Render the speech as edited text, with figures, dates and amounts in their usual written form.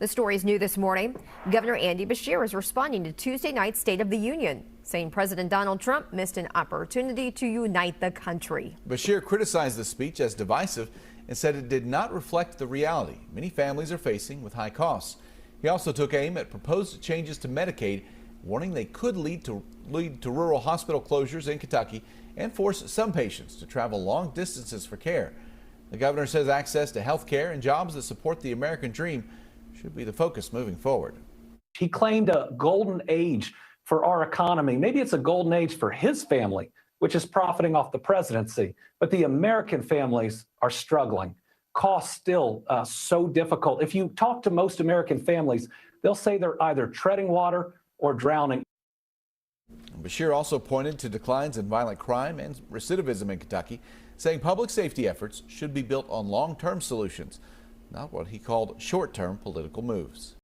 The story is new this morning. Governor Andy Beshear is responding to Tuesday night's State of the Union, saying President Donald Trump missed an opportunity to unite the country. Beshear criticized the speech as divisive and said it did not reflect the reality many families are facing with high costs. He also took aim at proposed changes to Medicaid, warning they could lead to rural hospital closures in Kentucky and force some patients to travel long distances for care. The governor says access to health care and jobs that support the American dream should be the focus moving forward. He claimed a golden age for our economy. Maybe it's a golden age for his family, which is profiting off the presidency. But the American families are struggling. Costs still so difficult. If you talk to most American families, they'll say they're either treading water or drowning. Beshear also pointed to declines in violent crime and recidivism in Kentucky, saying public safety efforts should be built on long-term solutions, not what he called short-term political moves.